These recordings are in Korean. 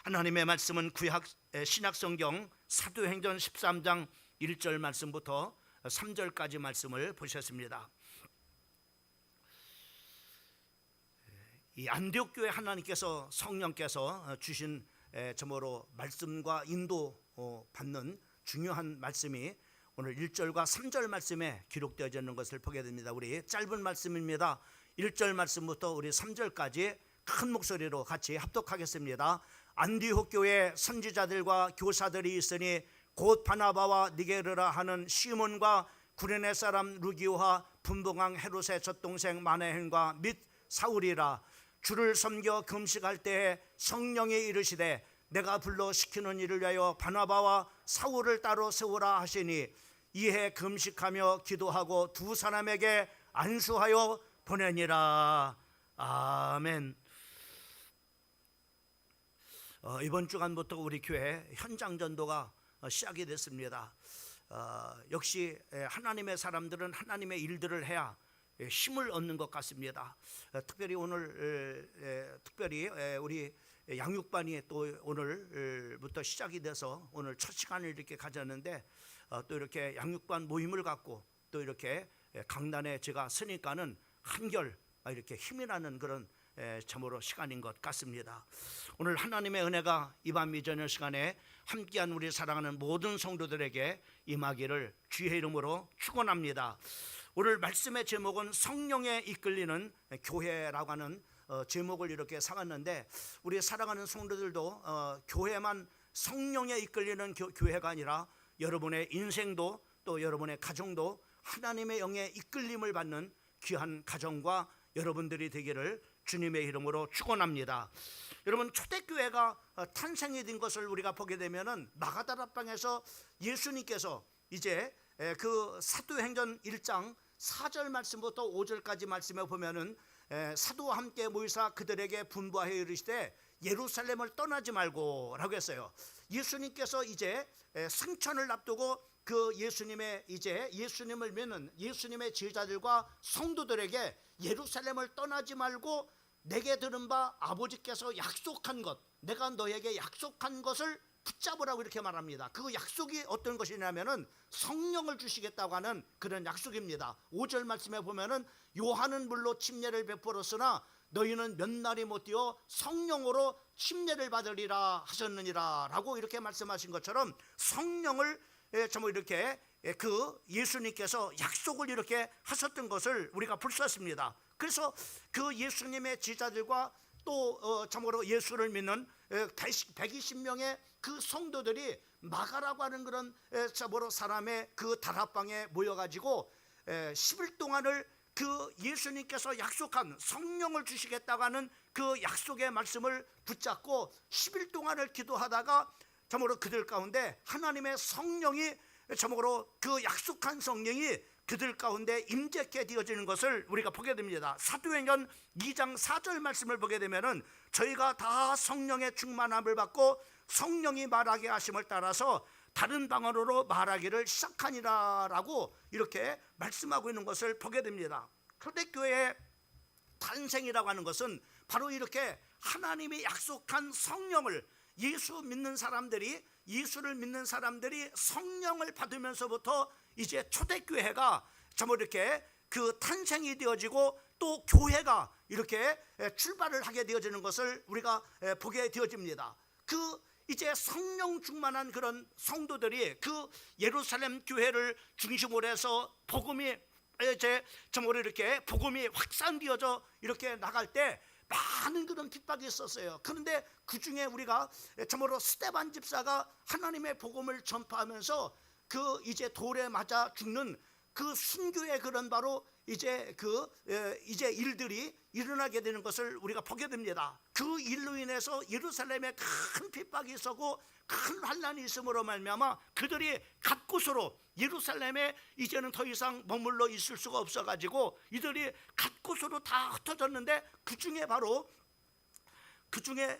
하나님의 말씀은 신약성경 사도행전 13장 1절 말씀부터 3절까지 말씀을 보셨습니다. 이 안디옥 교회 하나님께서 성령께서 주신 점으로 말씀과 인도 받는 중요한 말씀이 오늘 1절과 3절 말씀에 기록되어져 있는 것을 보게 됩니다. 우리 짧은 말씀입니다. 1절 말씀부터 우리 3절까지 큰 목소리로 같이 합독하겠습니다. 안디옥 교회 선지자들과 교사들이 있으니 곧 바나바와 니게르라 하는 시몬과 구레네 사람 루기오와 분봉왕 헤롯의 젖동생 마네헨과 및 사울이라. 주를 섬겨 금식할 때에 성령이 이르시되 내가 불러 시키는 일을 위하여 바나바와 사울을 따로 세우라 하시니 이에 금식하며 기도하고 두 사람에게 안수하여 보내니라. 아멘. 이번 주간부터 우리 교회 현장 전도가 시작이 됐습니다. 역시 하나님의 사람들은 하나님의 일들을 해야 힘을 얻는 것 같습니다. 특별히 오늘 우리 양육반이 또 오늘부터 시작이 돼서 오늘 첫 시간을 이렇게 가졌는데 또 이렇게 양육반 모임을 갖고 또 이렇게 강단에 제가 서니까는 한결 이렇게 힘이 나는 그런 참으로 시간인 것 같습니다. 오늘 하나님의 은혜가 이 밤 이전의 시간에 함께한 우리 사랑하는 모든 성도들에게 임하기를 주의 이름으로 축원합니다. 오늘 말씀의 제목은 성령에 이끌리는 교회라고 하는 제목을 이렇게 삼았는데, 우리 사랑하는 성도들도 교회만 성령에 이끌리는 교회가 아니라 여러분의 인생도 또 여러분의 가정도 하나님의 영에 이끌림을 받는 귀한 가정과 여러분들이 되기를 주님의 이름으로 축원합니다. 여러분, 초대교회가 탄생이 된 것을 우리가 보게 되면은 마가다락방에서 예수님께서 이제 그 사도행전 1장 4절 말씀부터 5절까지 말씀에 보면은 사도와 함께 모이사 그들에게 분부하여 이르시되 예루살렘을 떠나지 말고 라고 했어요. 예수님께서 이제 승천을 앞두고 그 예수님을 믿는 예수님의 제자들과 성도들에게 예루살렘을 떠나지 말고 내게 들은 바 아버지께서 약속한 것, 내가 너에게 약속한 것을 붙잡으라고 이렇게 말합니다. 그 약속이 어떤 것이냐면은 성령을 주시겠다고 하는 그런 약속입니다. 5절 말씀에 보면은 요한은 물로 침례를 베풀었으나 너희는 몇 날이 못 되어 성령으로 침례를 받으리라 하셨느니라 라고 이렇게 말씀하신 것처럼 성령을 정말 이렇게 그 예수님께서 약속을 이렇게 하셨던 것을 우리가 볼 수 있습니다. 그래서 그 예수님의 제자들과 또 참으로 예수를 믿는 120명의 그 성도들이 마가라고 하는 그런 참으로 사람의 그 다락방에 모여가지고 10일 동안을 그 예수님께서 약속한 성령을 주시겠다고 하는 그 약속의 말씀을 붙잡고 10일 동안을 기도하다가 참으로 그들 가운데 하나님의 성령이 참으로 그 약속한 성령이 그들 가운데 임재케 되어지는 것을 우리가 보게 됩니다. 사도행전 2장 4절 말씀을 보게 되면은 저희가 다 성령의 충만함을 받고 성령이 말하게 하심을 따라서 다른 방언으로 말하기를 시작하니라 라고 이렇게 말씀하고 있는 것을 보게 됩니다. 초대교회의 탄생이라고 하는 것은 바로 이렇게 하나님이 약속한 성령을 예수를 믿는 사람들이 성령을 받으면서부터 이제 초대교회가 정말 이렇게 그 탄생이 되어지고 또 교회가 이렇게 출발을 하게 되어지는 것을 우리가 보게 되어집니다. 그 이제 성령 충만한 그런 성도들이 그 예루살렘 교회를 중심으로 해서 복음이 이제 정말 이렇게 복음이 확산되어져 이렇게 나갈 때 많은 그런 핍박이 있었어요. 그런데 그 중에 우리가 참으로 스데반 집사가 하나님의 복음을 전파하면서 그 이제 돌에 맞아 죽는 그 순교의 그런 바로 이제 일들이 일어나게 되는 것을 우리가 보게 됩니다. 그 일로 인해서 예루살렘에 큰 핍박이 있었고 큰 환난이 있음으로 말미암아 그들이 갓곳으로 예루살렘에 이제는 더 이상 머물러 있을 수가 없어가지고 이들이 갓곳으로 다 흩어졌는데 그 중에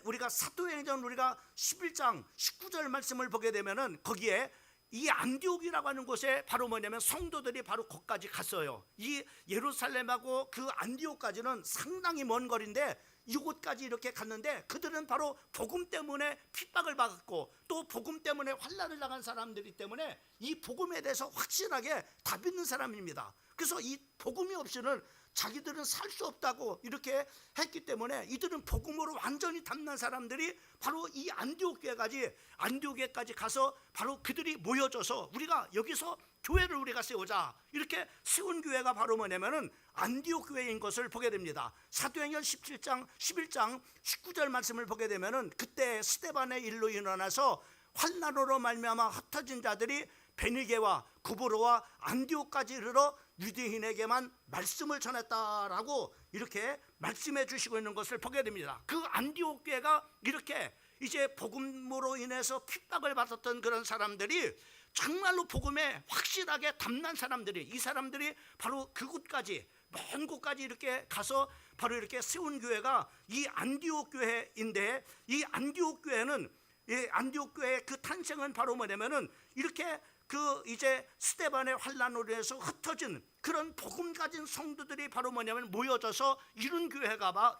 우리가 사도행전 우리가 11장 19절 말씀을 보게 되면은 거기에 이 안디옥이라고 하는 곳에 바로 뭐냐면 성도들이 바로 거기까지 갔어요. 이 예루살렘하고 그 안디옥까지는 상당히 먼 거리인데 이곳까지 이렇게 갔는데 그들은 바로 복음 때문에 핍박을 받았고 또 복음 때문에 환난을 당한 사람들이기 때문에 이 복음에 대해서 확실하게 답 있는 사람입니다. 그래서 이 복음이 없이는 자기들은 살 수 없다고 이렇게 했기 때문에 이들은 복음으로 완전히 담난 사람들이 바로 이 안디옥교회까지 가서 바로 그들이 모여져서 우리가 여기서 교회를 우리가 세우자 이렇게 세운 교회가 바로 뭐냐면은 안디옥 교회인 것을 보게 됩니다. 사도행전 11장 19절 말씀을 보게 되면은 그때 스데반의 일로 일어나서 환난으로 말미암아 흩어진 자들이 베니게와 구브로와 안디옥까지 이르러 유대인에게만 말씀을 전했다라고 이렇게 말씀해 주시고 있는 것을 보게 됩니다. 그 안디옥 교회가 이렇게 이제 복음으로 인해서 핍박을 받았던 그런 사람들이 정말로 복음에 확실하게 담난 사람들이, 이 사람들이 바로 그곳까지 먼 곳까지 이렇게 가서 바로 이렇게 세운 교회가 이 안디옥 교회인데, 이 안디옥 교회는, 이 안디옥 교회의 그 탄생은 바로 뭐냐면은 이렇게 그 이제 스데반의 환난으로 해서 흩어진 그런 복음 가진 성도들이 바로 뭐냐면 모여져서 이룬 교회가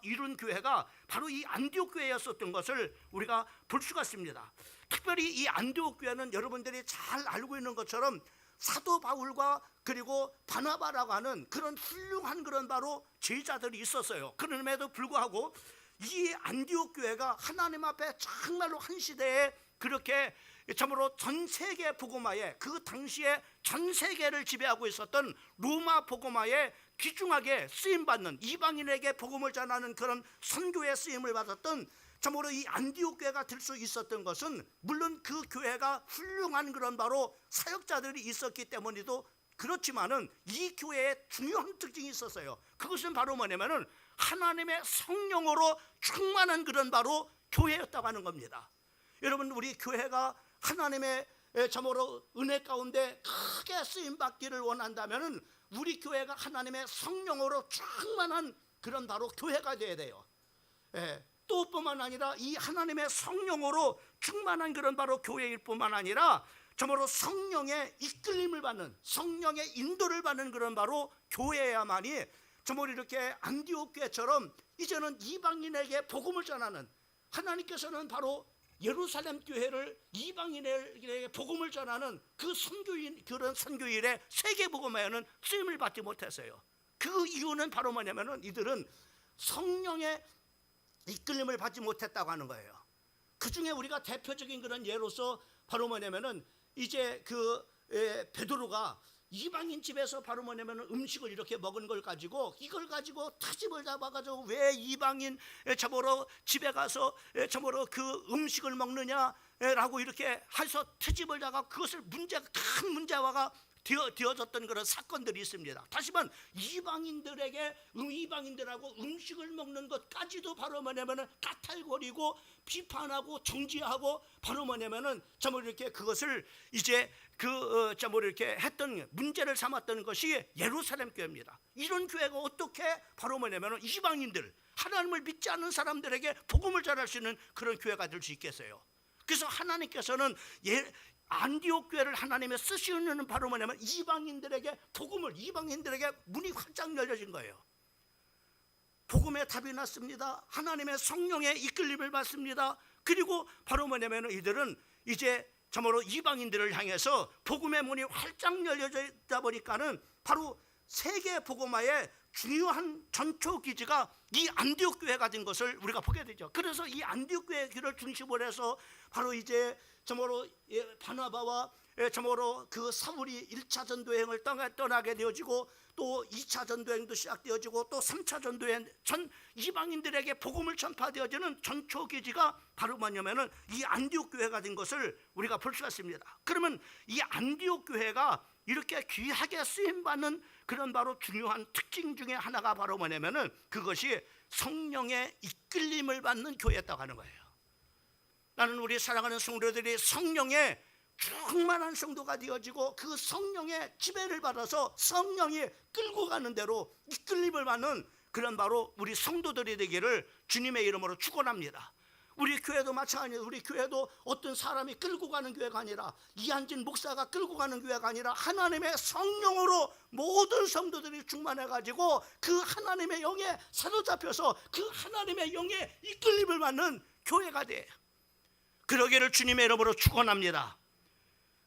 바로 이 안디옥 교회였었던 것을 우리가 볼 수가 있습니다. 특별히 이 안디옥 교회는 여러분들이 잘 알고 있는 것처럼 사도 바울과 그리고 바나바라고 하는 그런 훌륭한 그런 바로 제자들이 있었어요. 그럼에도 불구하고 이 안디옥 교회가 하나님 앞에 정말로 한 시대에 그렇게 참으로 전 세계 복음화에, 그 당시에 전 세계를 지배하고 있었던 로마 복음화에 귀중하게 쓰임받는, 이방인에게 복음을 전하는 그런 선교에 쓰임을 받았던 참으로 이 안디옥 교회가 될 수 있었던 것은 물론 그 교회가 훌륭한 그런 바로 사역자들이 있었기 때문에도 그렇지만은 이 교회에 중요한 특징이 있었어요. 그것은 바로 뭐냐면은 하나님의 성령으로 충만한 그런 바로 교회였다고 하는 겁니다. 여러분, 우리 교회가 하나님의 참으로 은혜 가운데 크게 쓰임 받기를 원한다면은 우리 교회가 하나님의 성령으로 충만한 그런 바로 교회가 되어야 돼요. 또 뿐만 아니라 이 하나님의 성령으로 충만한 그런 바로 교회일 뿐만 아니라 참으로 성령의 이끌림을 받는, 성령의 인도를 받는 그런 바로 교회야만이 참으로 이렇게 안디옥 교회처럼 이제는 이방인에게 복음을 전하는, 하나님께서는 바로 예루살렘 교회를 이방인에게 복음을 전하는 그 선교인, 그런 선교일에 세계 복음화에는 쓰임을 받지 못했어요. 그 이유는 바로 뭐냐면은 이들은 성령의 이끌림을 받지 못했다고 하는 거예요. 그 중에 우리가 대표적인 그런 예로서 바로 뭐냐면은 이제 그 베드로가 이방인 집에서 바로 뭐냐면 음식을 이렇게 먹은 걸 가지고 이걸 가지고 트집을 잡아가지고 왜 이방인 참으로 집에 가서 참으로 그 음식을 먹느냐라고 이렇게 해서 트집을 잡아 그것을 큰 문제화가 되어졌던 그런 사건들이 있습니다. 다시 말하면 이방인들하고 음식을 먹는 것까지도 바로 뭐냐면은 까탈거리고 비판하고 정지하고 바로 뭐냐면은 참으로 이렇게 그것을 이제 참으로 이렇게 했던 문제를 삼았던 것이 예루살렘 교회입니다. 이런 교회가 어떻게 바로 뭐냐면은 이방인들, 하나님을 믿지 않는 사람들에게 복음을 전할 수 있는 그런 교회가 될 수 있겠어요. 그래서 하나님께서는 안디옥 교회를 하나님의 쓰시는 바로 뭐냐면 이방인들에게 복음을, 이방인들에게 문이 활짝 열려진 거예요. 복음의 답이 났습니다. 하나님의 성령의 이끌림을 받습니다. 그리고 바로 뭐냐면 이들은 이제 참으로 이방인들을 향해서 복음의 문이 활짝 열려져 보니까는 바로 세계 복음화의 중요한 전초 기지가 이 안디옥 교회가 된 것을 우리가 보게 되죠. 그래서 이 안디옥 교회를 중심으로 해서 바로 이제 참으로 바나바와 참으로 그 사울이 1차 전도여행을 떠나게 되어지고 또 2차 전도여행도 시작되어지고 또 3차 전도여행 전 이방인들에게 복음을 전파되어지는 전초 기지가 바로 뭐냐면은 이 안디옥 교회가 된 것을 우리가 볼 수가 있습니다. 그러면 이 안디옥 교회가 이렇게 귀하게 쓰임받는 그런 바로 중요한 특징 중에 하나가 바로 뭐냐면은 그것이 성령의 이끌림을 받는 교회였다고 하는 거예요. 나는 우리 사랑하는 성도들이 성령의 충만한 성도가 되어지고 그 성령의 지배를 받아서 성령이 끌고 가는 대로 이끌림을 받는 그런 바로 우리 성도들이 되기를 주님의 이름으로 축원합니다. 우리 교회도 마찬가지예요. 우리 교회도 어떤 사람이 끌고 가는 교회가 아니라, 이한진 목사가 끌고 가는 교회가 아니라 하나님의 성령으로 모든 성도들이 충만해가지고 그 하나님의 영에 사로잡혀서 그 하나님의 영에 이끌림을 받는 교회가 돼. 그러기를 주님의 이름으로 축원합니다.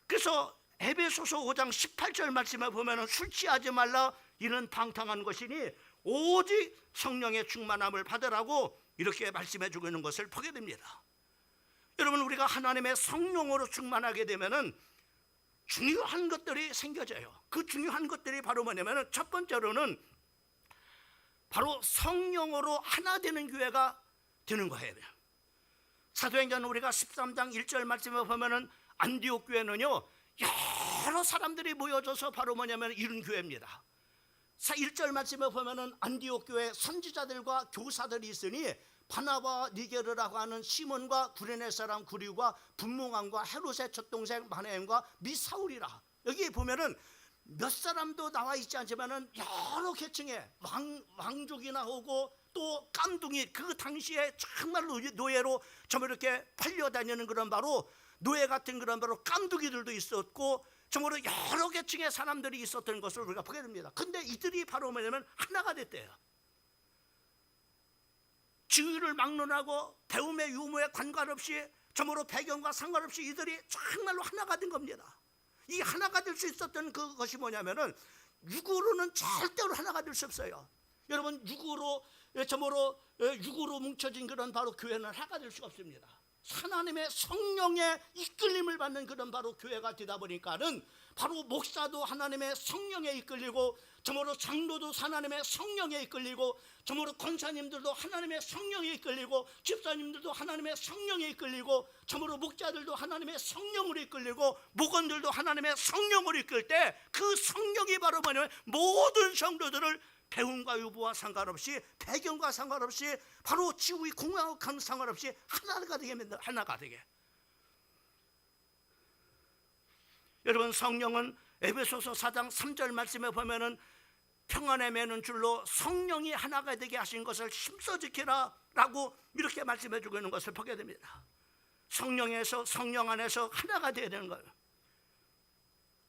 그래서 에베소서 5장 18절 말씀에 보면 술 취하지 말라, 이는 방탕한 것이니 오직 성령의 충만함을 받으라고 이렇게 말씀해 주고 있는 것을 보게 됩니다. 여러분, 우리가 하나님의 성령으로 충만하게 되면은 중요한 것들이 생겨져요. 그 중요한 것들이 바로 뭐냐면은, 첫 번째로는 바로 성령으로 하나 되는 교회가 되는 거예요. 사도행전 우리가 13장 1절 말씀에 보면은 안디옥 교회는요, 여러 사람들이 모여져서 바로 뭐냐면 이룬 교회입니다. 1절 말씀에 보면은 안디옥 교회 선지자들과 교사들이 있으니 바나바, 니게르라고 하는 시몬과 구레네 사람 구리와 분몽함과 헤롯의 첫동생 마네엠과 미사울이라. 여기 보면은 몇 사람도 나와 있지 않지만은 여러 계층의 왕족이 나오고 또 깜둥이, 그 당시에 정말로 노예로 정말 이렇게 팔려다니는 그런 바로 노예 같은 그런 바로 깜둥이들도 있었고, 정말로 여러 계층의 사람들이 있었던 것을 우리가 보게 됩니다. 근데 이들이 바로 뭐냐면 하나가 됐대요. 지위를 막론하고 배움의 유무에 관관없이, 정말로 배경과 상관없이 이들이 정말로 하나가 된 겁니다. 이 하나가 될 수 있었던 그것이 뭐냐면은, 육으로는 절대로 하나가 될 수 없어요. 여러분, 육으로 뭉쳐진 그런 바로 교회는 하나가 될 수가 없습니다. 하나님의 성령의 이끌림을 받는 그런 바로 교회가 되다 보니까는 바로 목사도 하나님의 성령에 이끌리고, 정말로 장로도 하나님의 성령에 이끌리고, 정말로 권사님들도 하나님의 성령에 이끌리고, 집사님들도 하나님의 성령에 이끌리고, 정말로 목자들도 하나님의 성령으로 이끌리고, 목원들도 하나님의 성령으로 이끌 때 그 성령이 바로 뭐냐면 모든 성도들을 배움과 유부와 상관없이, 배경과 상관없이, 바로 지위의 공학과 상관없이 하나가 되게 만든다. 하나가 되게. 여러분, 성령은 에베소서 4장 3절 말씀에 보면은 평안에 매는 줄로 성령이 하나가 되게 하신 것을 힘써 지키라 라고 이렇게 말씀해 주고 있는 것을 보게 됩니다. 성령 안에서 하나가 되어야 되는 거예요.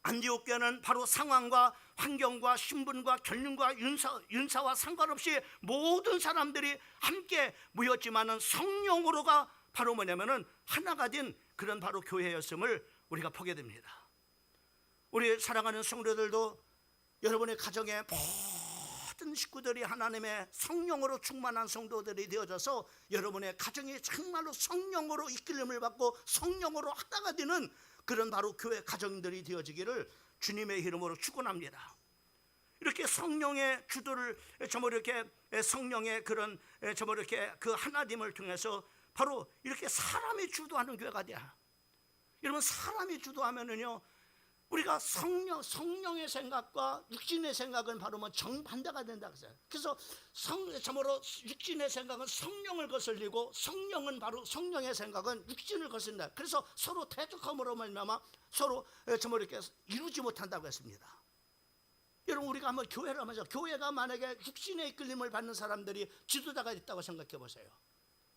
안디옥 교회는 바로 상황과 환경과 신분과 결륜과 윤사와 상관없이 모든 사람들이 함께 모였지만은 성령으로가 바로 뭐냐면은 하나가 된 그런 바로 교회였음을 우리가 보게 됩니다. 우리 사랑하는 성도들도 여러분의 가정의 모든 식구들이 하나님의 성령으로 충만한 성도들이 되어져서 여러분의 가정이 정말로 성령으로 이끌림을 받고 성령으로 하나가 되는 그런 바로 교회 가정들이 되어지기를 주님의 이름으로 축원합니다. 이렇게 성령의 주도를 정말 이렇게 성령의 그런 정말 이렇게 그 하나님을 통해서 바로 이렇게 사람이 주도하는 교회가 돼요. 여러분, 사람이 주도하면은요, 우리가 성령의 생각과 육신의 생각은 바로 뭐 정반대가 된다고 했어요. 그래서 참으로 육신의 생각은 성령을 거슬리고, 성령은 바로 성령의 생각은 육신을 거슬린다. 그래서 서로 대적함으로 말미암아 서로 정말 이렇게 이루지 못한다고 했습니다. 여러분, 우리가 한번 교회를 하면서, 교회가 만약에 육신의 이끌림을 받는 사람들이 지도자가 있다고 생각해 보세요.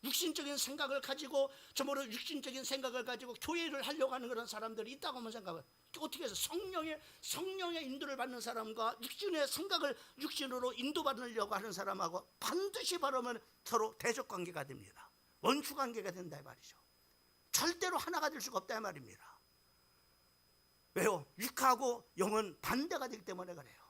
육신적인 생각을 가지고, 정말로 육신적인 생각을 가지고 교회를 하려고 하는 그런 사람들이 있다고 한번 생각해요. 어떻게 해서 성령의 인도를 받는 사람과 육신의 생각을 육신으로 인도받으려고 하는 사람하고 반드시 바르면 서로 대적 관계가 됩니다. 원수 관계가 된다 이 말이죠. 절대로 하나가 될 수가 없다 이 말입니다. 왜요? 육하고 영은 반대가 되기 때문에 그래요.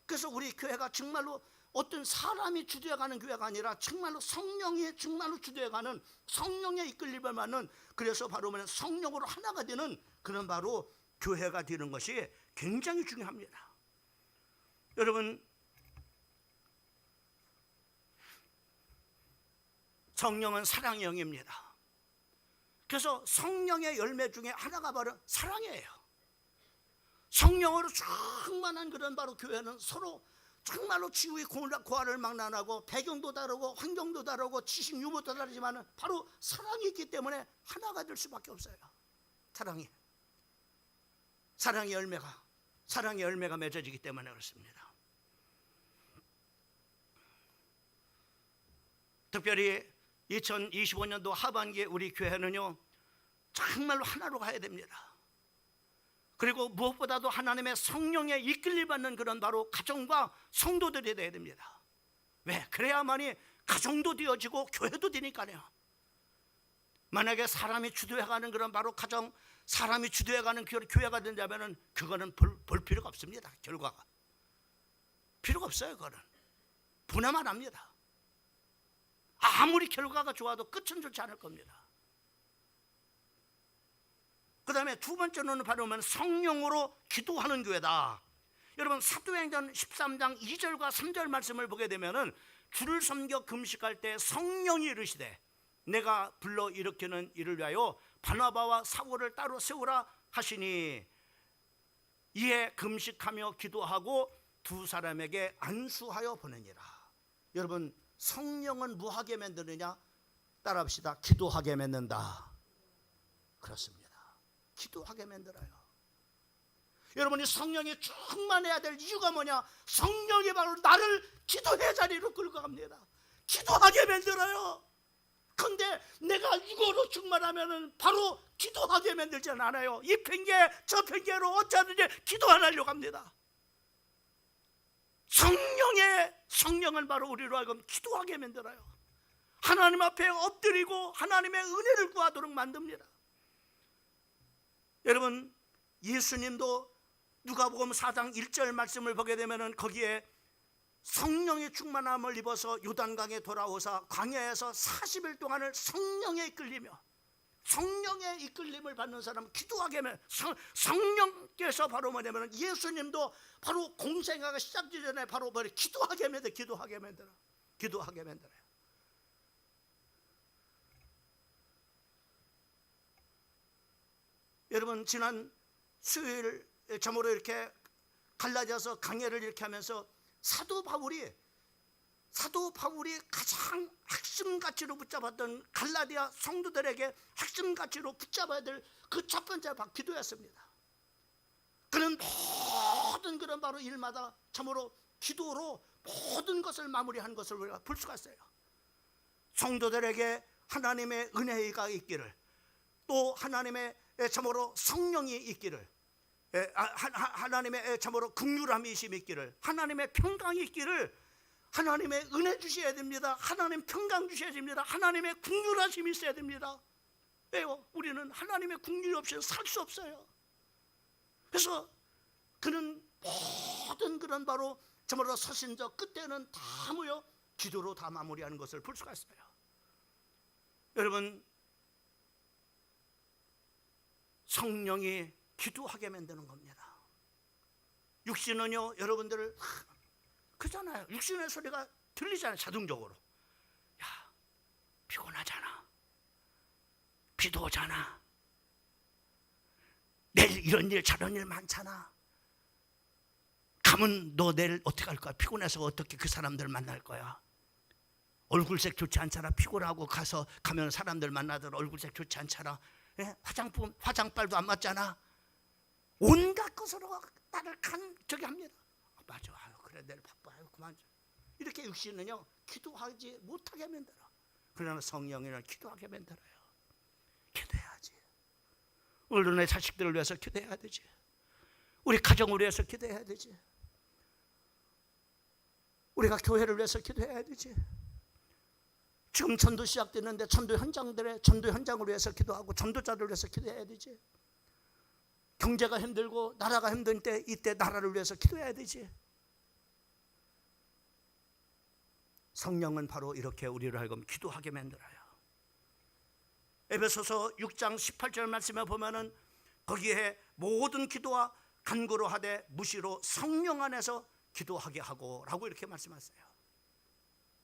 그래서 우리 교회가 정말로 어떤 사람이 주도해가는 교회가 아니라 정말로 성령이 정말로 주도해가는, 성령의 이끌림을 받는, 그래서 바로 성령으로 하나가 되는 그런 바로 교회가 되는 것이 굉장히 중요합니다. 여러분, 성령은 사랑의 영입니다. 그래서 성령의 열매 중에 하나가 바로 사랑이에요. 성령으로 충만한 그런 바로 교회는 서로 정말로 지위의 고하를 망라하고, 배경도 다르고 환경도 다르고 지식 유무도 다르지만 바로 사랑이 있기 때문에 하나가 될 수밖에 없어요. 사랑의 열매가 맺어지기 때문에 그렇습니다. 특별히 2025년도 하반기에 우리 교회는요 정말로 하나로 가야 됩니다. 그리고 무엇보다도 하나님의 성령의 이끌림 받는 그런 바로 가정과 성도들이 되어야 됩니다. 왜? 그래야만이 가정도 되어지고 교회도 되니까요. 만약에 사람이 주도해가는 그런 바로 가정, 사람이 주도해가는 교회가 된다면 그거는 볼 필요가 없습니다. 결과가 필요가 없어요. 그거는 분해만 합니다. 아무리 결과가 좋아도 끝은 좋지 않을 겁니다. 그 다음에 두 번째로는 바로 성령으로 기도하는 교회다. 여러분 사도행전 13장 2절과 3절 말씀을 보게 되면은 주를 섬겨 금식할 때 성령이 이르시되 내가 불러 일으키는 이를 위하여 바나바와 사울을 따로 세우라 하시니 이에 금식하며 기도하고 두 사람에게 안수하여 보내니라. 여러분 성령은 뭐하게 만드느냐? 따라합시다. 기도하게 만든다. 그렇습니다. 기도하게 만들어요. 여러분이 성령이 충만해야 될 이유가 뭐냐? 성령이 바로 나를 기도의 자리로 끌고 갑니다. 기도하게 만들어요. 그런데 내가 육어로 충만하면 바로 기도하게 만들지 않아요. 이 핑계 저 핑계로 어쩌든지 기도 안 하려고 합니다. 성령은 바로 우리로 하여금 기도하게 만들어요. 하나님 앞에 엎드리고 하나님의 은혜를 구하도록 만듭니다. 여러분 예수님도 누가복음 4장 1절 말씀을 보게 되면 거기에 성령의 충만함을 입어서 요단강에 돌아오사 광야에서 40일 동안을 성령에 이끌리며 성령의 이끌림을 받는 사람은 기도하게 하면 성령께서 바로 뭐냐면 예수님도 바로 공생애가 시작되기 전에 바로 기도하게 만들어요. 기도하게 만들어요. 여러분 지난 수요일 저모로 이렇게 갈라져서 강해를 이렇게 하면서 사도 바울이 가장 핵심 가치로 붙잡았던 갈라디아 성도들에게 핵심 가치로 붙잡아야 될 그 첫 번째 기도였습니다. 그는 모든 그런 바로 일마다 참으로 기도로 모든 것을 마무리한 것을 우리가 볼 수가 있어요. 성도들에게 하나님의 은혜가 있기를, 또 하나님의 참으로 성령이 있기를, 하나님의 참으로 긍휼함이 있기를, 하나님의 평강이 있기를, 하나님의 은혜 주셔야 됩니다. 하나님 평강 주셔야 됩니다. 하나님의 긍휼하심이 있어야 됩니다. 왜요? 우리는 하나님의 긍휼이 없이는 살 수 없어요. 그래서 그는 모든 그런 바로 참으로 서신적 끝에는 다 모여 기도로 다 마무리하는 것을 볼 수가 있어요. 여러분 성령이 기도하게 만드는 겁니다. 육신은요 여러분들 그잖아요. 육신의 소리가 들리잖아요. 자동적으로. 야 피곤하잖아, 비도 오잖아, 내일 이런 일 저런 일 많잖아. 가면 너 내일 어떻게 할 거야? 피곤해서 어떻게 그 사람들 만날 거야? 얼굴색 좋지 않잖아. 피곤하고 가면 사람들 만나들 얼굴색 좋지 않잖아. 예? 화장빨도 안 맞잖아. 온갖 것으로 나를 저기 합니다. 맞아. 아유, 그래 내일 바빠. 아유, 그만. 이렇게 육신은요 기도하지 못하게 만들어. 그러나 성령이는 기도하게 만들어요. 기도해야지. 오늘도 내 자식들을 위해서 기도해야 되지. 우리 가정을 위해서 기도해야 되지. 우리가 교회를 위해서 기도해야 되지. 지금 전도 시작됐는데 전도 현장을 위해서 기도하고 전도자를 위해서 기도해야 되지. 경제가 힘들고 나라가 힘든 때 이때 나라를 위해서 기도해야 되지. 성령은 바로 이렇게 우리를 하여금 기도하게 만들어요. 에베소서 6장 18절 말씀에 보면은 거기에 모든 기도와 간구로 하되 무시로 성령 안에서 기도하게 하고 라고 이렇게 말씀하세요.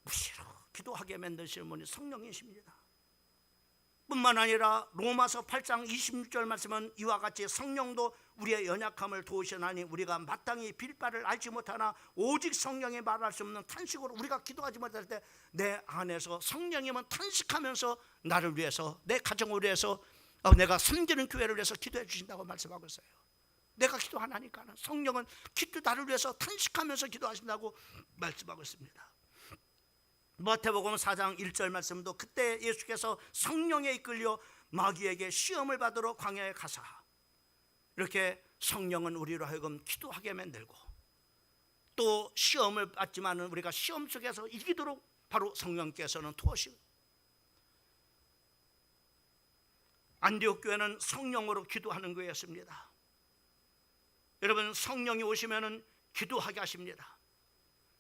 무시로 기도하게 만드시는 분이 성령이십니다. 뿐만 아니라 로마서 8장 26절 말씀은 이와 같이 성령도 우리의 연약함을 도우시나니 우리가 마땅히 빌 바를 알지 못하나 오직 성령이 말할 수 없는 탄식으로 우리가 기도하지 못할 때 내 안에서 성령님은 탄식하면서 나를 위해서 내 가정을 위해서 내가 섬기는 교회를 위해서 기도해 주신다고 말씀하고 있어요. 내가 기도하니까 성령은 나를 위해서 탄식하면서 기도하신다고 말씀하고 있습니다. 마태복음 4장 1절 말씀도 그때 예수께서 성령에 이끌려 마귀에게 시험을 받으러 광야에 가사 이렇게 성령은 우리로 하여금 기도하게 만들고 또 시험을 받지만은 우리가 시험 속에서 이기도록 바로 성령께서는 도우시고 안디옥 교회는 성령으로 기도하는 교회였습니다. 여러분 성령이 오시면은 기도하게 하십니다.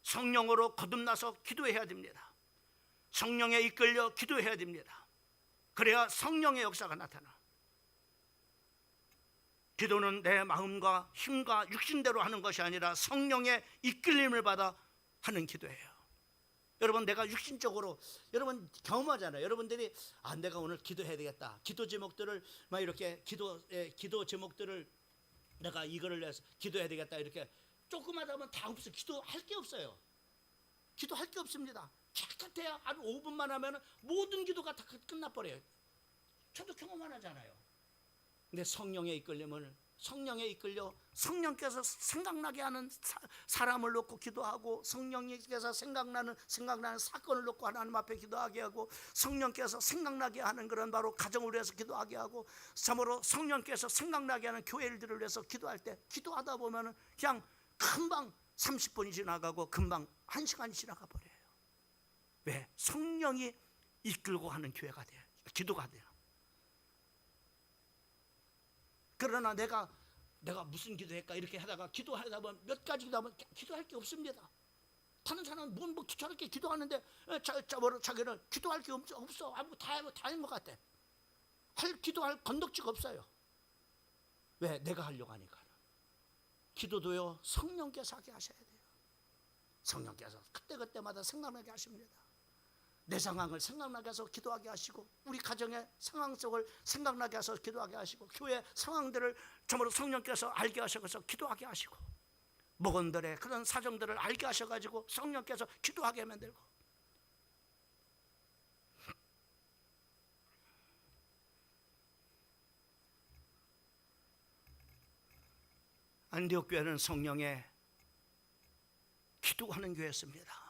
성령으로 거듭나서 기도해야 됩니다. 성령에 이끌려 기도해야 됩니다. 그래야 성령의 역사가 나타나. 기도는 내 마음과 힘과 육신대로 하는 것이 아니라 성령의 이끌림을 받아 하는 기도예요. 여러분 내가 육신적으로 여러분 경험하잖아요. 여러분들이 내가 오늘 기도해야 되겠다. 기도 제목들을 막 이렇게 기도 제목들을 내가 이거를 내서 기도해야 되겠다 이렇게 조금만 하면 다 없어. 기도할 게 없어요. 기도할 게 없습니다. 착같아야 한 5분만 하면 모든 기도가 다 끝나버려요. 저도 경험만 하잖아요. 근데 성령에 이끌림을 성령에 이끌려 성령께서 생각나게 하는 사람을 놓고 기도하고 성령께서 생각나는 사건을 놓고 하나님 앞에 기도하게 하고 성령께서 생각나게 하는 그런 바로 가정을 위해서 기도하게 하고 참으로 성령께서 생각나게 하는 교회 일들을 위해서 기도할 때 기도하다 보면은 그냥 금방 30분이 지나가고 금방 1시간이 지나가 버려요. 왜? 성령이 이끌고 하는 교회가 돼요. 기도가 돼요. 그러나 내가 무슨 기도할까 이렇게 하다가 기도하다 보면 몇 가지 기도하면 기도할 게 없습니다. 다른 사람은 뭐 저렇게 기도하는데 자기는 기도할 게 없어. 다인 것 같아. 기도할 건덕지가 없어요. 왜? 내가 하려고 하니까. 기도도요 성령께서 하게 하셔야 돼요. 성령께서 그때마다 생각나게 하십니다. 내 상황을 생각나게 해서 기도하게 하시고 우리 가정의 상황 속을 생각나게 해서 기도하게 하시고 교회 상황들을 정말로 성령께서 알게 하셔서 기도하게 하시고 목원들의 그런 사정들을 알게 하셔가지고 성령께서 기도하게 만들고 안디옥 교회는 성령에 기도하는 교회였습니다.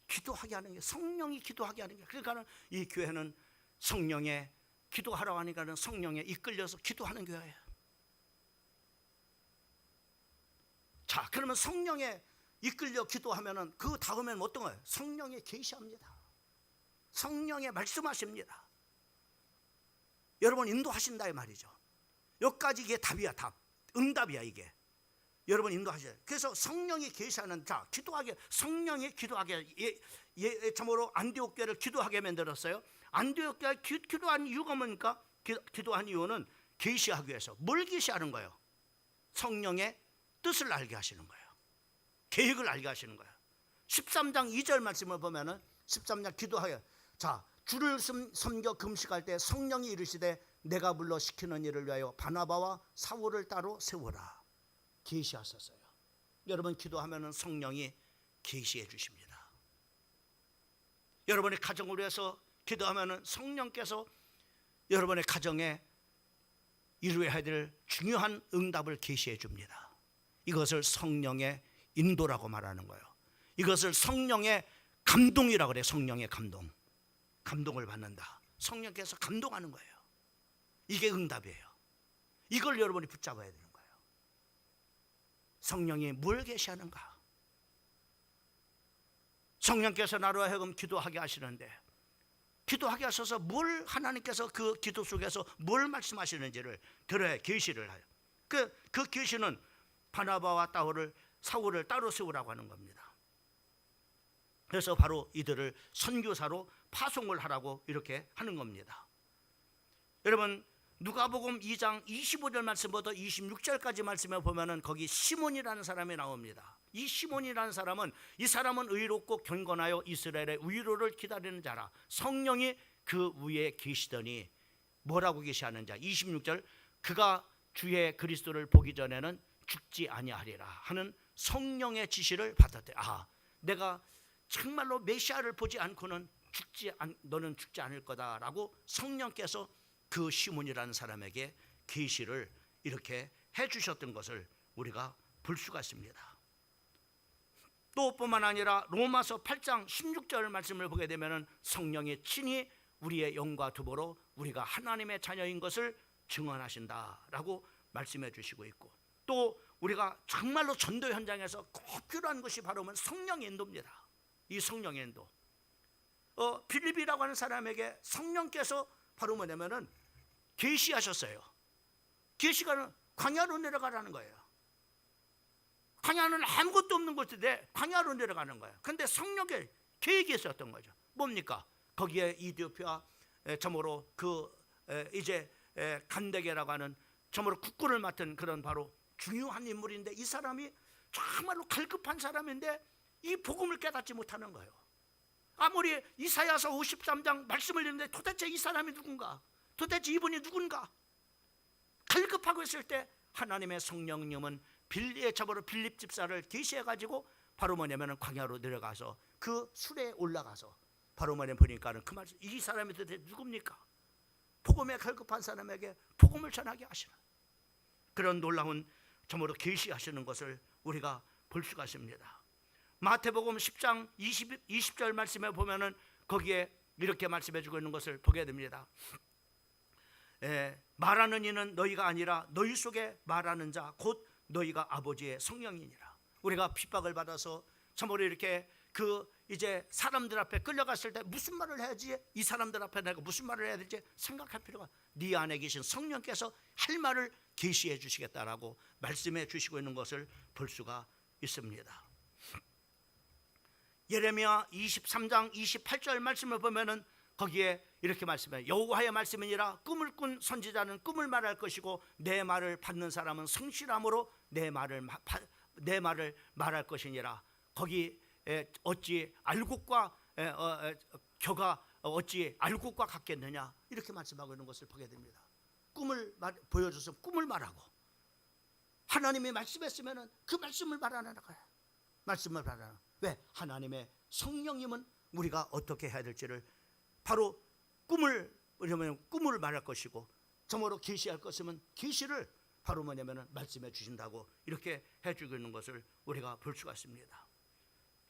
기도하게 하는 게 성령이 기도하게 하는 게 그러니까 이 교회는 성령에 기도하라고 하니까는 성령에 이끌려서 기도하는 교회예요. 자, 그러면 성령에 이끌려 기도하면은 그 다음에는 어떤 거예요? 성령에 계시합니다. 성령에 말씀하십니다. 여러분 인도하신다 이 말이죠. 여기까지 이게 답이야, 답. 응답이야 이게. 여러분 인도하셔야. 그래서 성령이 계시하는 자 기도하게 성령이 기도하게 참으로 안디옥 교회를 기도하게 만들었어요. 안디옥 교회가 기도한 이유가 뭡니까? 기도한 이유는 계시하기 위해서. 뭘 계시하는 거예요? 성령의 뜻을 알게 하시는 거예요. 계획을 알게 하시는 거예요. 13장 2절 말씀을 보면은 13장 기도하여 자 주를 섬겨 금식할 때 성령이 이르시되 내가 불러 시키는 일을 위하여 바나바와 사울을 따로 세우라. 계시하셨어요. 여러분 기도하면은 성령이 계시해 주십니다. 여러분의 가정을 위해서 기도하면은 성령께서 여러분의 가정에 이루어야 될 중요한 응답을 계시해 줍니다. 이것을 성령의 인도라고 말하는 거예요. 이것을 성령의 감동이라고 그래요. 성령의 감동. 감동을 받는다. 성령께서 감동하는 거예요. 이게 응답이에요. 이걸 여러분이 붙잡아야 되는 거예요. 성령이 뭘 계시하는가? 성령께서 나로 하여금 기도하게 하시는데 기도하게 하셔서 뭘 하나님께서 그 기도 속에서 뭘 말씀하시는지를 들어야 계시를 해요. 그 계시는 바나바와 사울을 따로 세우라고 하는 겁니다. 그래서 바로 이들을 선교사로 파송을 하라고 이렇게 하는 겁니다. 여러분 누가복음 2장 25절 말씀부터 26절까지 말씀에 보면은 거기 시몬이라는 사람이 나옵니다. 이 시몬이라는 사람은 이 사람은 의롭고 경건하여 이스라엘의 위로를 기다리는 자라. 성령이 그 위에 계시더니 뭐라고 계시하는 자 26절 그가 주의 그리스도를 보기 전에는 죽지 아니하리라 하는 성령의 지시를 받았대. 내가 정말로 메시아를 보지 않고는 너는 죽지 않을 거다라고 성령께서 그 시몬이라는 사람에게 계시를 이렇게 해주셨던 것을 우리가 볼 수가 있습니다. 또 뿐만 아니라 로마서 8장 16절 말씀을 보게 되면 성령이 친히 우리의 영과 더불어 우리가 하나님의 자녀인 것을 증언하신다라고 말씀해 주시고 있고, 또 우리가 정말로 전도 현장에서 꼭 필요한 것이 바로 성령의 인도입니다. 이 성령의 인도. 빌립이라고 하는 사람에게 성령께서 바로 뭐냐면은 계시하셨어요. 계시가 광야로 내려가라는 거예요. 광야는 아무것도 없는 곳인데 광야로 내려가는 거예요. 그런데 성령의 계획이 있었던 거죠. 뭡니까? 거기에 이디오피아 점으로 이제 간데게라고 하는 점으로 국군을 맡은 그런 바로 중요한 인물인데, 이 사람이 정말로 갈급한 사람인데 이 복음을 깨닫지 못하는 거예요. 아무리 이사야서 53장 말씀을 읽는데 도대체 이 사람이 누군가, 도대체 이분이 누군가 갈급하고 있을 때 하나님의 성령님은 점으로 빌립 집사를 계시해가지고 바로 뭐냐면 광야로 내려가서 그 수레에 올라가서 바로 뭐냐면 보니까는 그 말씀, 이 사람이 도대체 누굽니까? 복음에 갈급한 사람에게 복음을 전하게 하시는 그런 놀라운 점으로 계시하시는 것을 우리가 볼 수가 있습니다. 마태복음 10장 20절 말씀에 보면은 거기에 이렇게 말씀해 주고 있는 것을 보게 됩니다. 말하는 이는 너희가 아니라 너희 속에 말하는 자 곧 너희가 아버지의 성령이니라. 우리가 핍박을 받아서 참으로 이렇게 이제 사람들 앞에 끌려갔을 때 무슨 말을 해야지, 이 사람들 앞에 내가 무슨 말을 해야 될지 생각할 필요가, 네 안에 계신 성령께서 할 말을 계시해 주시겠다라고 말씀해 주시고 있는 것을 볼 수가 있습니다. 예레미야 23장 28절 말씀을 보면은 거기에 이렇게 말씀해요. 여호와의 말씀이니라 꿈을 꾼 선지자는 꿈을 말할 것이고 내 말을 받는 사람은 성실함으로 내 말을 말할 것이니라. 거기 어찌 알곡과 겨가 어찌 알곡과 같겠느냐, 이렇게 말씀하고 있는 것을 보게 됩니다. 꿈을 보여줘서 꿈을 말하고, 하나님이 말씀했으면 그 말씀을 말하는 거예요. 말씀을 말하는. 왜? 하나님의 성령님은 우리가 어떻게 해야 될지를 바로 꿈을 말할 것이고, 점으로 계시할 것이면 계시를 바로 뭐냐면 말씀해 주신다고 이렇게 해주고 있는 것을 우리가 볼 수가 있습니다.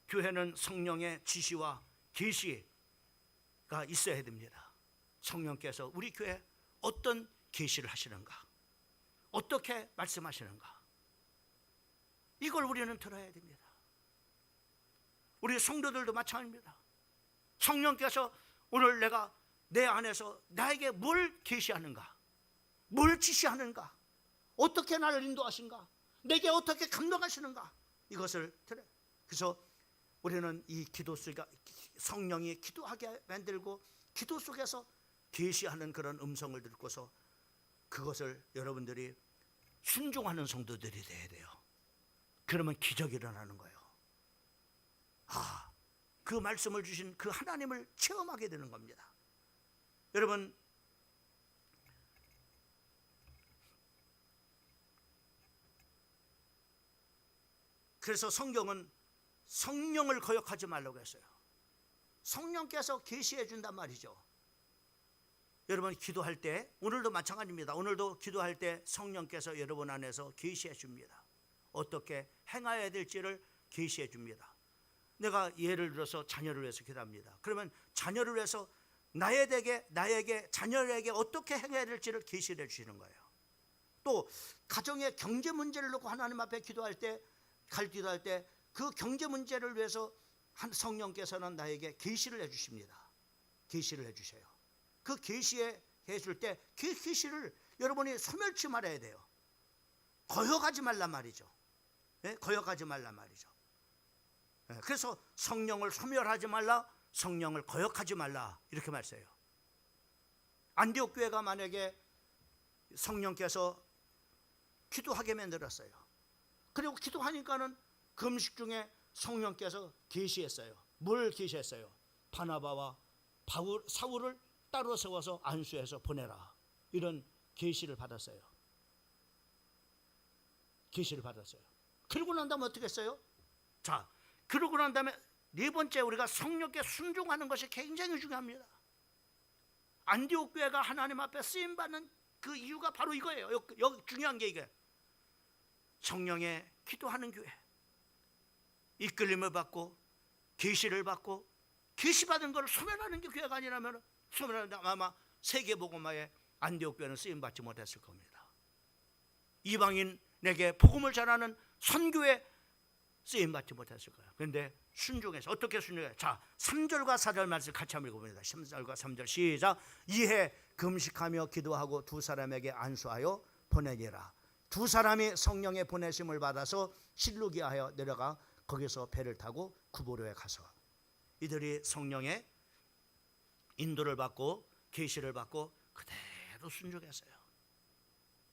교회는 성령의 지시와 계시가 있어야 됩니다. 성령께서 우리 교회에 어떤 계시를 하시는가, 어떻게 말씀하시는가, 이걸 우리는 들어야 됩니다. 우리 성도들도 마찬가지입니다. 성령께서 오늘 내가 내 안에서 나에게 뭘 계시하는가, 뭘 지시하는가, 어떻게 나를 인도하신가, 내게 어떻게 감동하시는가, 이것을 들어요. 그래서 우리는 이 기도 속에 성령이 기도하게 만들고 기도 속에서 계시하는 그런 음성을 듣고서 그것을 여러분들이 순종하는 성도들이 돼야 돼요. 그러면 기적이 일어나는 거예요. 그 말씀을 주신 그 하나님을 체험하게 되는 겁니다. 여러분, 그래서 성경은 성령을 거역하지 말라고 했어요. 성령께서 계시해 준단 말이죠. 여러분 기도할 때, 오늘도 마찬가지입니다. 오늘도 기도할 때 성령께서 여러분 안에서 계시해 줍니다. 어떻게 행해야 될지를 계시해 줍니다. 내가 예를 들어서 자녀를 위해서 기도합니다. 그러면 자녀를 위해서 나에게 자녀에게 어떻게 행해야 될지를 계시해 주시는 거예요. 또 가정의 경제 문제를 놓고 하나님 앞에 기도할 때 그 경제 문제를 위해서 성령께서는 나에게 계시를 해 주십니다. 계시를 해 주셔요. 그 계시해 줄 때 그 계시를 여러분이 소멸치 말아야 돼요. 거역하지 말란 말이죠. 네? 거역하지 말란 말이죠. 네, 그래서 성령을 소멸하지 말라, 성령을 거역하지 말라, 이렇게 말씀해요. 안디옥 교회가 만약에 성령께서 기도하게 만들었어요. 그리고 기도하니까는 금식 중에 성령께서 계시했어요. 뭘 계시했어요? 바나바와 사울을 따로 세워서 안수해서 보내라, 이런 계시를 받았어요. 계시를 받았어요. 그러고 난 다음에 어떻게 했어요? 자, 그러고 난 다음에 네 번째, 우리가 성령께 순종하는 것이 굉장히 중요합니다. 안디옥 교회가 하나님 앞에 쓰임 받는 그 이유가 바로 이거예요. 여기 중요한 게 이게 성령의 기도하는 교회. 이끌림을 받고 계시를 받고 계시받은 걸 소멸하는 게 교회가 아니라면 소멸하는 아마 세계복음화에 안디옥 교회는 쓰임받지 못했을 겁니다. 이방인에게 복음을 전하는 선교에 쓰임받지 못했을 거예요. 그런데 순종해서 어떻게 순종해요? 자, 3절과 4절 말씀 같이 한번 읽어봅니다. 3절과 3절 시작. 이에 금식하며 기도하고 두 사람에게 안수하여 보내니라. 두 사람이 성령의 보내심을 받아서 실루기하여 내려가 거기서 배를 타고 구보로에 가서 이들이 성령의 인도를 받고 계시를 받고 그대로 순종했어요.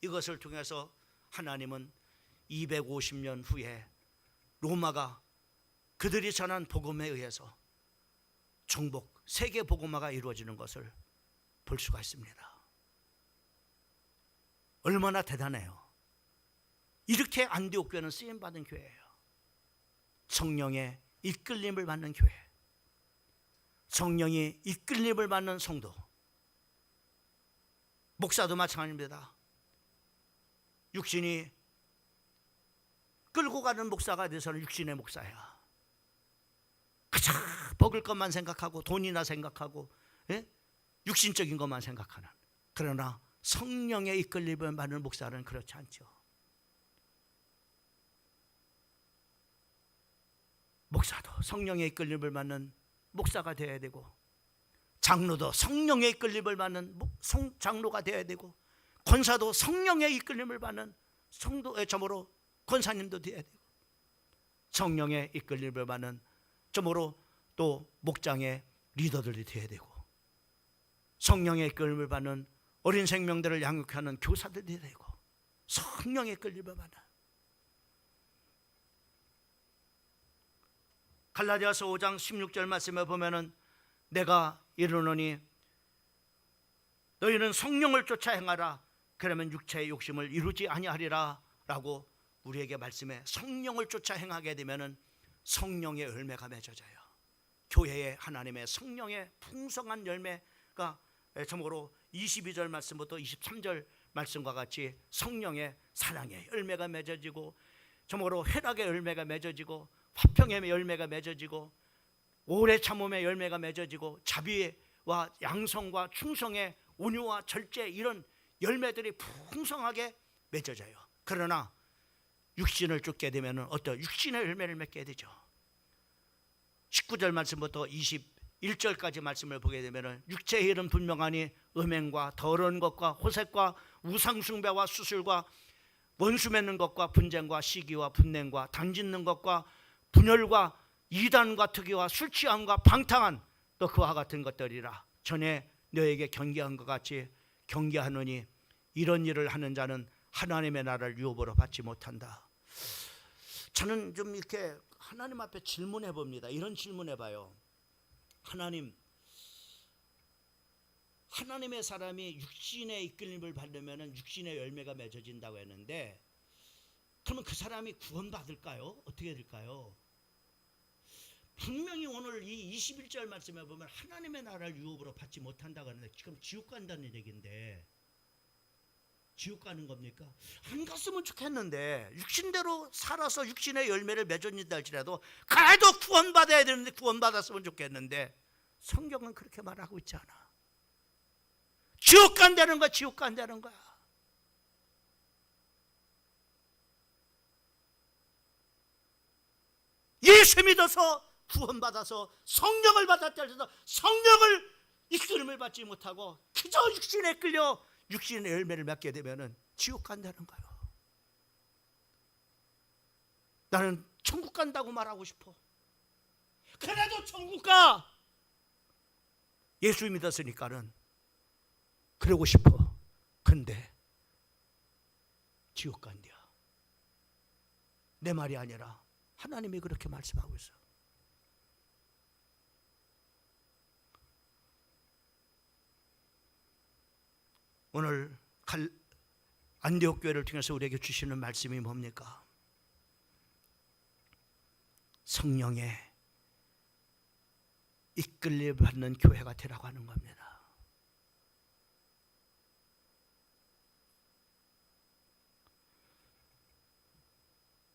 이것을 통해서 하나님은 250년 후에 로마가 그들이 전한 복음에 의해서 정복, 세계 복음화가 이루어지는 것을 볼 수가 있습니다. 얼마나 대단해요. 이렇게 안디옥 교회는 쓰임받은 교회예요. 성령의 이끌림을 받는 교회, 성령이 이끌림을 받는 성도. 목사도 마찬가지입니다. 육신이 끌고 가는 목사가 돼서는 육신의 목사야. 그저 먹을 것만 생각하고 돈이나 생각하고 육신적인 것만 생각하는. 그러나 성령의 이끌림을 받는 목사는 그렇지 않죠. 목사도 성령의 이끌림을 받는 목사가 되어야 되고, 장로도 성령의 이끌림을 받는 장로가 되어야 되고, 권사도 성령의 이끌림을 받는 성도의 점으로 권사님도 되어야 되고, 성령의 이끌림을 받는 점으로 또 목장의 리더들이 되어야 되고, 성령의 이끌림을 받는 어린 생명들을 양육하는 교사들이 되어야 되고, 성령의 이끌림을 받는. 갈라디아서 5장 16절 말씀에 보면은 내가 이르노니 너희는 성령을 쫓아 행하라. 그러면 육체의 욕심을 이루지 아니하리라 라고 우리에게 말씀해. 성령을 쫓아 행하게 되면은 성령의 열매가 맺어져요. 교회에 하나님의 성령의 풍성한 열매가 참고로 22절 말씀부터 23절 말씀과 같이 성령의 사랑의 열매가 맺어지고, 참고로 쾌락의 열매가 맺어지고, 화평의 열매가 맺어지고, 오래 참음의 열매가 맺어지고, 자비와 양성과 충성의 온유와 절제, 이런 열매들이 풍성하게 맺어져요. 그러나 육신을 쫓게 되면 어떤 육신의 열매를 맺게 되죠. 19절 말씀부터 21절까지 말씀을 보게 되면 육체의 일은 분명하니 음행과 더러운 것과 호색과 우상숭배와 수술과 원수 맺는 것과 분쟁과 시기와 분냉과 당짓는 것과 분열과 이단과 특의와 술 취함과 방탕한 또 그와 같은 것들이라. 전에 너에게 경계한 것 같이 경계하노니 이런 일을 하는 자는 하나님의 나라를 유업으로 받지 못한다. 저는 좀 이렇게 하나님 앞에 질문해 봅니다. 이런 질문해 봐요. 하나님의 사람이 육신의 이끌림을 받으면 육신의 열매가 맺어진다고 했는데, 그러면 그 사람이 구원받을까요? 어떻게 될까요? 분명히 오늘 이 21절 말씀에 보면 하나님의 나라를 유업으로 받지 못한다고 하는데, 지금 지옥 간다는 얘기인데 지옥 가는 겁니까? 안 갔으면 좋겠는데, 육신대로 살아서 육신의 열매를 맺어진다 할지라도 그래도 구원받아야 되는데 구원받았으면 좋겠는데 성경은 그렇게 말하고 있지 않아. 지옥 간다는 거야. 지옥 간다는 거야. 예수 믿어서 구원받아서 성령을 받았다 해서 성령을 이끌림을 받지 못하고 그저 육신에 끌려 육신의 열매를 맺게 되면 지옥 간다는 거예요. 나는 천국 간다고 말하고 싶어. 그래도 천국 가. 예수 믿었으니까는 그러고 싶어. 근데 지옥 간대야. 내 말이 아니라 하나님이 그렇게 말씀하고 있어. 오늘 안디옥 교회를 통해서 우리에게 주시는 말씀이 뭡니까? 성령의 이끌림 받는 교회가 되라고 하는 겁니다.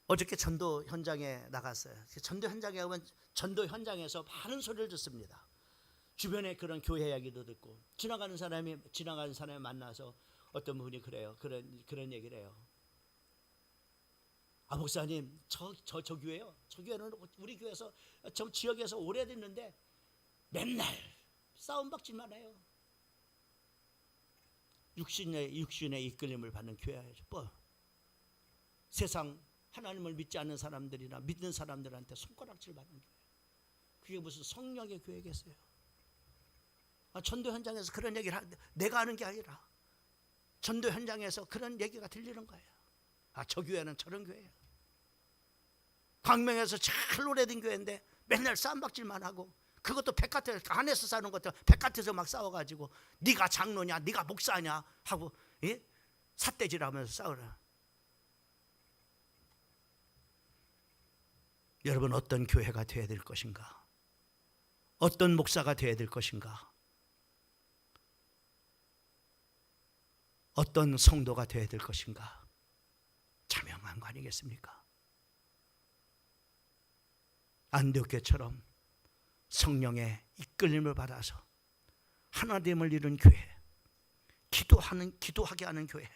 어저께 전도 현장에 나갔어요. 전도 현장에 오면 전도 현장에서 많은 소리를 듣습니다. 주변에 그런 교회 이야기도 듣고 지나가는 사람이 만나서 어떤 분이 그래요. 그런 얘기를 해요. 아, 목사님, 저 교회요. 저 교회는 우리 교회에서 저 지역에서 오래됐는데 맨날 싸움박질만 해요. 육신의 이끌림을 받는 교회예요. 세상 하나님을 믿지 않는 사람들이나 믿는 사람들한테 손가락질 받는 교회. 그게 무슨 성령의 교회겠어요? 전도 현장에서 그런 얘기를 내가 하는 게 아니라 전도 현장에서 그런 얘기가 들리는 거예요. 저 교회는 저런 교회예요. 광명에서 제일 오래된 교회인데 맨날 싸움박질만 하고, 그것도 백화점 안에서 사는 것도 백화점에서 막 싸워가지고 네가 장로냐 네가 목사냐 하고 삿대질하면서 싸우라. 여러분, 어떤 교회가 되어야 될 것인가? 어떤 목사가 되어야 될 것인가? 어떤 성도가 되어야 될 것인가? 자명한 거 아니겠습니까? 안디옥교처럼 성령의 이끌림을 받아서 하나됨을 이룬 교회, 기도하게 하는 교회,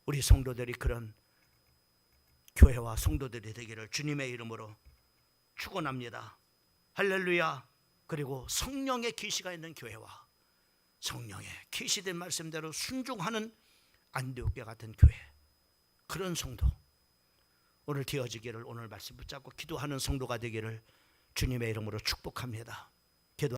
우리 성도들이 그런 교회와 성도들이 되기를 주님의 이름으로 축원합니다. 할렐루야. 그리고 성령의 계시가 있는 교회와 성령의 계시된 말씀대로 순종하는 안디옥교 같은 교회, 그런 성도 오늘 되어지기를, 오늘 말씀 붙잡고 기도하는 성도가 되기를 주님의 이름으로 축복합니다.